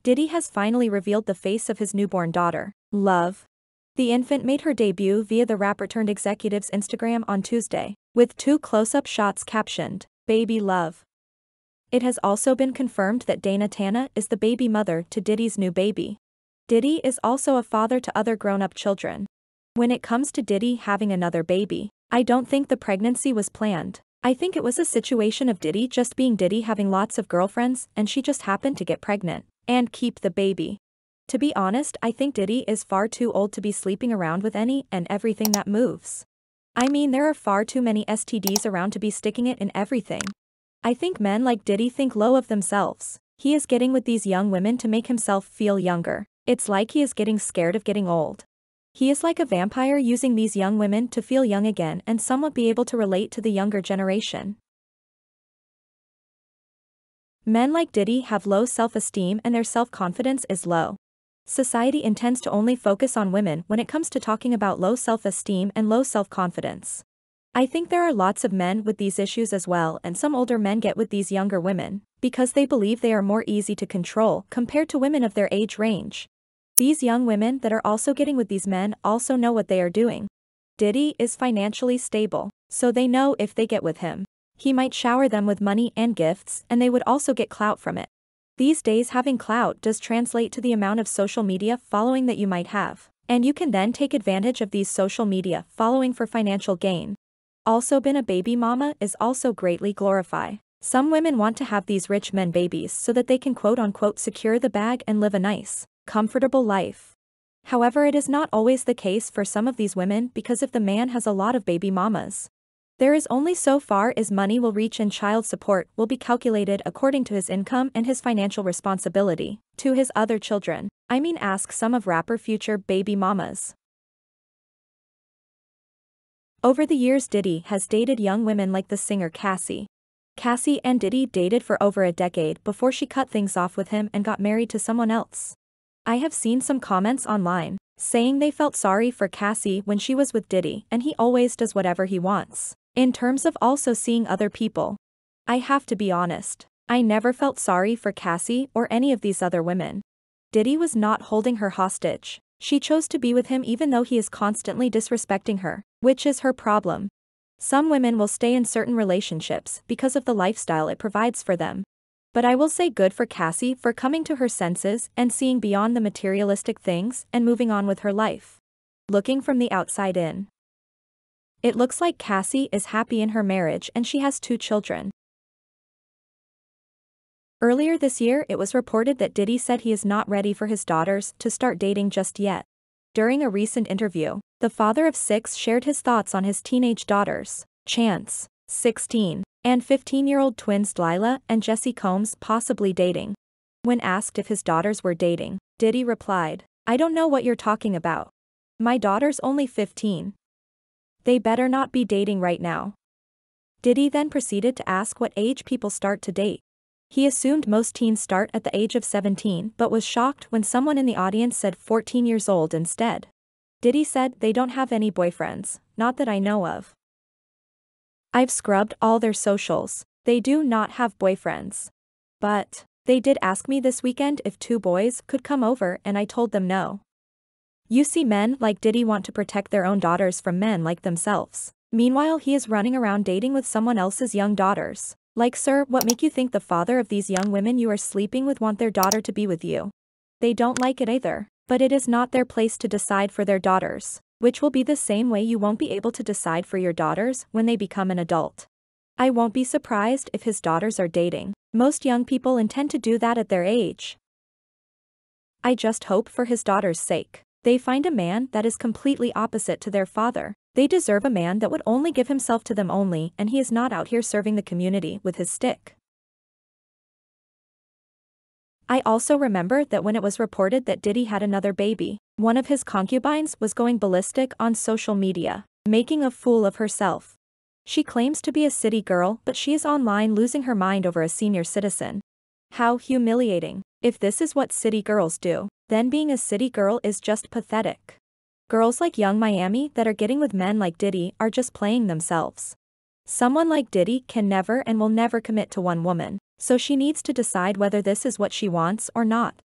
Diddy has finally revealed the face of his newborn daughter, Love. The infant made her debut via the rapper-turned-executive's Instagram on Tuesday, with 2 close-up shots captioned, "Baby Love." It has also been confirmed that Dana Tana is the baby mother to Diddy's new baby. Diddy is also a father to other grown-up children. When it comes to Diddy having another baby, I don't think the pregnancy was planned. I think it was a situation of Diddy just being Diddy, having lots of girlfriends, and she just happened to get pregnant and keep the baby. To be honest, I think Diddy is far too old to be sleeping around with any and everything that moves. I mean, there are far too many STDs around to be sticking it in everything. I think men like Diddy think low of themselves. He is getting with these young women to make himself feel younger. It's like he is getting scared of getting old. He is like a vampire using these young women to feel young again and somewhat be able to relate to the younger generation. Men like Diddy have low self-esteem and their self-confidence is low. Society intends to only focus on women when it comes to talking about low self-esteem and low self-confidence. I think there are lots of men with these issues as well, and some older men get with these younger women because they believe they are more easy to control compared to women of their age range. These young women that are also getting with these men also know what they are doing. Diddy is financially stable, so they know if they get with him, he might shower them with money and gifts, and they would also get clout from it. These days, having clout does translate to the amount of social media following that you might have, and you can then take advantage of these social media following for financial gain. Also, being a baby mama is also greatly glorified. Some women want to have these rich men babies so that they can quote-unquote secure the bag and live a nice, comfortable life. However, it is not always the case for some of these women, because if the man has a lot of baby mamas, there is only so far as money will reach, and child support will be calculated according to his income and his financial responsibility to his other children. I mean, ask some of rapper future baby mamas. Over the years, Diddy has dated young women like the singer Cassie. Cassie and Diddy dated for over a decade before she cut things off with him and got married to someone else. I have seen some comments online saying they felt sorry for Cassie when she was with Diddy, and he always does whatever he wants in terms of also seeing other people. I have to be honest, I never felt sorry for Cassie or any of these other women. Diddy was not holding her hostage. She chose to be with him even though he is constantly disrespecting her, which is her problem. Some women will stay in certain relationships because of the lifestyle it provides for them. But I will say good for Cassie for coming to her senses and seeing beyond the materialistic things and moving on with her life. Looking from the outside in, it looks like Cassie is happy in her marriage and she has 2 children. Earlier this year, it was reported that Diddy said he is not ready for his daughters to start dating just yet. During a recent interview, the father of 6 shared his thoughts on his teenage daughters, Chance, 16, and 15-year-old twins Delilah and Jesse Combs possibly dating. When asked if his daughters were dating, Diddy replied, "I don't know what you're talking about. My daughter's only 15. They better not be dating right now." Diddy then proceeded to ask what age people start to date. He assumed most teens start at the age of 17 but was shocked when someone in the audience said 14 years old instead. Diddy said, "They don't have any boyfriends, not that I know of. I've scrubbed all their socials. They do not have boyfriends. But they did ask me this weekend if 2 boys could come over and I told them no." You see, men like Diddy want to protect their own daughters from men like themselves. Meanwhile, he is running around dating with someone else's young daughters. Like, sir, what make you think the father of these young women you are sleeping with want their daughter to be with you? They don't like it either, but it is not their place to decide for their daughters, which will be the same way you won't be able to decide for your daughters when they become an adult. I won't be surprised if his daughters are dating. Most young people intend to do that at their age. I just hope for his daughters' sake they find a man that is completely opposite to their father. They deserve a man that would only give himself to them only, and he is not out here serving the community with his stick. I also remember that when it was reported that Diddy had another baby, one of his concubines was going ballistic on social media, making a fool of herself. She claims to be a city girl, but she is online losing her mind over a senior citizen. How humiliating. If this is what city girls do, then being a city girl is just pathetic. Girls like Young Miami that are getting with men like Diddy are just playing themselves. Someone like Diddy can never and will never commit to one woman, so she needs to decide whether this is what she wants or not.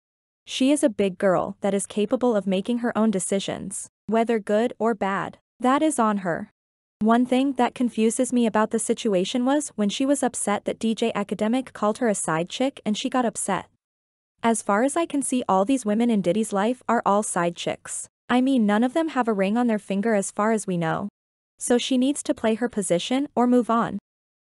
She is a big girl that is capable of making her own decisions, whether good or bad. That is on her. One thing that confuses me about the situation was when she was upset that DJ Academic called her a side chick and she got upset. As far as I can see, all these women in Diddy's life are all side chicks. I mean, none of them have a ring on their finger as far as we know. So she needs to play her position or move on.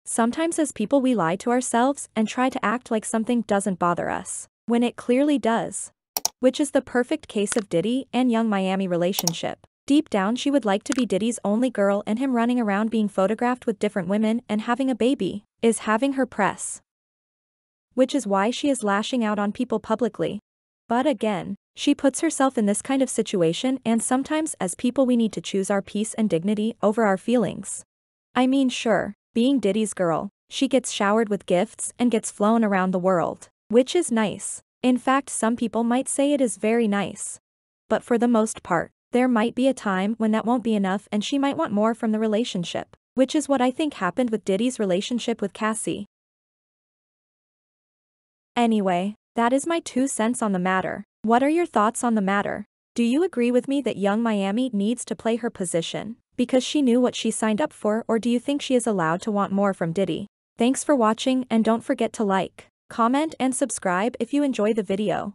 Sometimes as people we lie to ourselves and try to act like something doesn't bother us, when it clearly does. Which is the perfect case of Diddy and Young Miami relationship. Deep down she would like to be Diddy's only girl, and him running around being photographed with different women and having a baby is having her press. Which is why she is lashing out on people publicly. But again, she puts herself in this kind of situation, and sometimes as people we need to choose our peace and dignity over our feelings. I mean, sure, being Diddy's girl, she gets showered with gifts and gets flown around the world, which is nice. In fact, some people might say it is very nice. But for the most part, there might be a time when that won't be enough and she might want more from the relationship, which is what I think happened with Diddy's relationship with Cassie. Anyway, that is my 2 cents on the matter. What are your thoughts on the matter? Do you agree with me that Young Miami needs to play her position because she knew what she signed up for, or do you think she is allowed to want more from Diddy? Thanks for watching, and don't forget to like, comment and subscribe if you enjoy the video.